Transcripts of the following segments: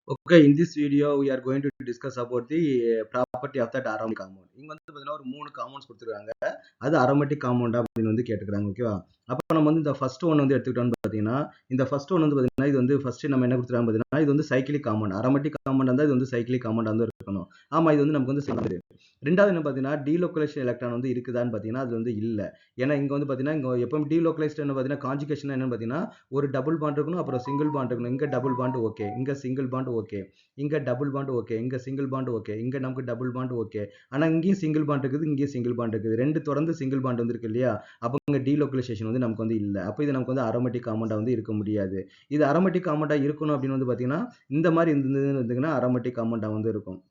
Okay, in this video, we are going to discuss about the property of that aromatic compound. இங்க வந்து பார்த்தீங்கன்னா ஒரு 3 compounds கொடுத்துருக்காங்க. அது aromatic compound அப்படின்னு வந்து கேட்டுக்கிறாங்க. ஓகேவா? அப்போ நம்ம வந்து இந்த ஃபர்ஸ்ட் ஒன் வந்து எடுத்துக்கிட்டோம்னு பார்த்தீங்கன்னா, இந்த ஃபர்ஸ்ட் ஒன் வந்து பார்த்தீங்கன்னா இது வந்து ஃபர்ஸ்ட் நம்ம என்ன கொடுத்துருக்காங்க பார்த்தீங்கன்னா இது வந்து சைக்கிளிக் காம்பவுண்ட். aromatic compound இருந்தால் இது வந்து சைக்கிளிக் காம்பவுண்ட் வந்து இருக்கணும். ஆமா, இது வந்து நமக்கு வந்து சொன்னது. ரெண்டாவது என்ன பார்த்தீங்கன்னா டீலோக்கலைசேஷன் எலக்ட்ரான் வந்து இருக்குதான்னு பார்த்தீங்கன்னா அது வந்து இல்லை. ஏன்னா இங்க வந்து பார்த்தீங்கன்னா இங்க எப்பவும் டீலோக்கலைஸ்ட் என்ன பார்த்தீங்கன்னா கான்ஜுகேஷன் என்னன்னு பார்த்தீங்கன்னா ஒரு டபுள் பாண்ட் இருக்கணும், அப்புறம் சிங்கிள் பாண்ட் இருக்கணும். இங்க டபுள் பாண்ட் ஓகே, இங்க சிங்கிள் பாண்ட் ஓகே, இங்க டபுள் பாண்ட் ஓகே, இங்க சிங்கிள் பாண்ட் ஓகே, இங்க நமக்கு டபுள் பாண்ட் ஓகே. ஆனா இங்கேயும் சிங்கிள் பாண்ட் இருக்குது, இங்கேயும் சிங்கிள் பாண்ட் இருக்குது. ரெண்டு தொடர்ந்து சிங்கிள் பாண்ட் வந்து இருக்கு இல்லையா? அப்போ இங்க டீலோக்கலைசேஷன் வந்து நமக்கு வந்து இல்லை. அப்போ இது நமக்கு வந்து அரோமேட்டிக் காம்பவுண்டா வந்து இருக்க முடியாது. இது அரோமேட்டிக் காம்பவுண்டா இருக்கணும் அப்படின்னு வந்து பாத்தீங்கன்னா இந்த மாதிரி இருந்ததுன்னா அரோமேட்டிக் காம்பவுண்டா வந்து இருக்கும்.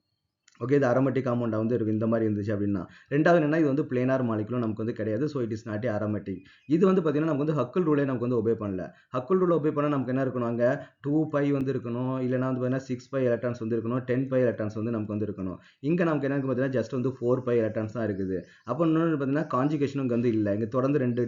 ஓகே, இது அரோமேட்டிக் காம்பவுண்டா வந்து இருக்கும் இந்த மாதிரி இருந்துச்சு அப்படின்னா. ரெண்டாவது என்னன்னா இது வந்து பிளேனார் மாலிகுலும் நமக்கு வந்து கிடையாது. So it is not aromatic. இது வந்து பார்த்தீங்கன்னா நமக்கு வந்து ஹக்குல் ரூலே நமக்கு வந்து ஒபே பண்ணல. ஹக்குல் ரூல் ஒபே பண்ணால் நமக்கு என்ன இருக்கணும், அங்கே 2π வந்து இருக்கணும், இல்லைனா வந்து பார்த்தீங்கன்னா 6π எலக்ட்ரான்ஸ் வந்து இருக்கணும், 10π எலக்ட்ரான்ஸ் வந்து நமக்கு வந்து இருக்கணும். இங்கே நமக்கு என்ன பார்த்தீங்கன்னா ஜஸ்ட் வந்து 4π எலக்ட்ரான்ஸ் தான் இருக்குது. அப்போ இன்னொன்று பார்த்தீங்கன்னா கான்ஜுகேஷனும் இங்கே வந்து இல்லை. இங்கே தொடர்ந்து ரெண்டு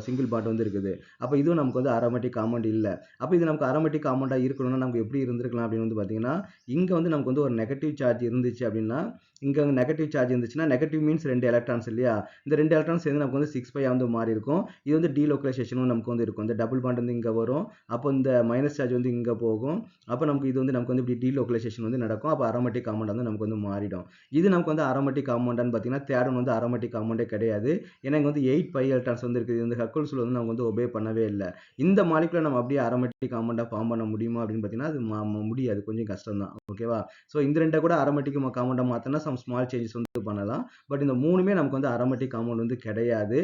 சிங்கிள் பாண்ட் வந்து இருக்குது. அப்போ இதுவும் நமக்கு வந்து அரோமேட்டிக் காம்பவுண்ட் இல்லை. அப்போ இது நமக்கு அரோமேட்டிக் காம்பவுண்டா இருக்கணும்னா நமக்கு எப்படி இருந்திருக்கலாம் அப்படின்னு வந்து பார்த்தீங்கன்னா இங்கே வந்து நமக்கு வந்து ஒரு நெகட்டிவ் சார்ஜ் இருந்துச்சு அப்படின்னா இங்க நெகட்டிவ் சார்ஜ் இருந்துச்சுன்னா நெகட்டிவ் மீன்ஸ் 2 எலக்ட்ரான்ஸ் இல்லையா? இந்த 2 எலக்ட்ரான்ஸ் சேர்ந்து நமக்கு வந்து 6π வந்து மாறி இருக்கும். இது வந்து டீலோக்கலைசேஷனும் நமக்கு வந்து இருக்கும். இந்த டபுள் பாண்ட் வந்து இங்க வரும். அப்போ இந்த மைனஸ் சார்ஜ் வந்து இங்க போகும். அப்போ நமக்கு இது வந்து நமக்கு வந்து இப்படி டீலோக்கலைசேஷன் வந்து நடக்கும். அப்போ அரோமேட்டிக் காம்பவுண்ட் வந்து நமக்கு வந்து மாறிடும். இது நமக்கு வந்து அரோமேட்டிக் காம்பவுண்டான்னு பார்த்தீங்கன்னா தேர்ட் ஒன் வந்து அரோமேட்டிக் காம்பவுண்டே கிடையாது. ஏன்னா இங்க வந்து 8π எலக்ட்ரான்ஸ் வந்து இருக்குது. இந்த ஹக்குல்ஸ் வந்து நமக்கு வந்து ஒபே பண்ணவே இல்லை. இந்த மாலிகுலை நம்ம அப்படியே அரோமேட்டிக் காம்பவுண்டா ஃபார்ம் பண்ண முடியுமா அப்படின்னு பார்த்தீங்கன்னா அது முடியாது, கொஞ்சம் கஷ்டம் தான். ஓகேவா? ஸோ இந்த ரெண்டை கூட அரோமேட்டிக் காம்பவுண்டா மாற்றினா சம் ஸ்மால் சேஞ்சஸ் வந்து பண்ணலாம். பட் இந்த மூணுமே நமக்கு வந்து அரோமேட்டிக் காம்பவுண்ட் வந்து கிடையாது.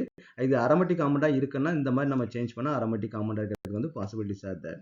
இது அரோமேட்டிக் காம்பவுண்டா இருக்குன்னா இந்த மாதிரி நம்ம சேஞ்ச் பண்ணா அரோமேட்டிக் காம்பவுண்டா இருக்கிறது வந்து பாசிபிலிட்டிஸ் ஆர் தேர்.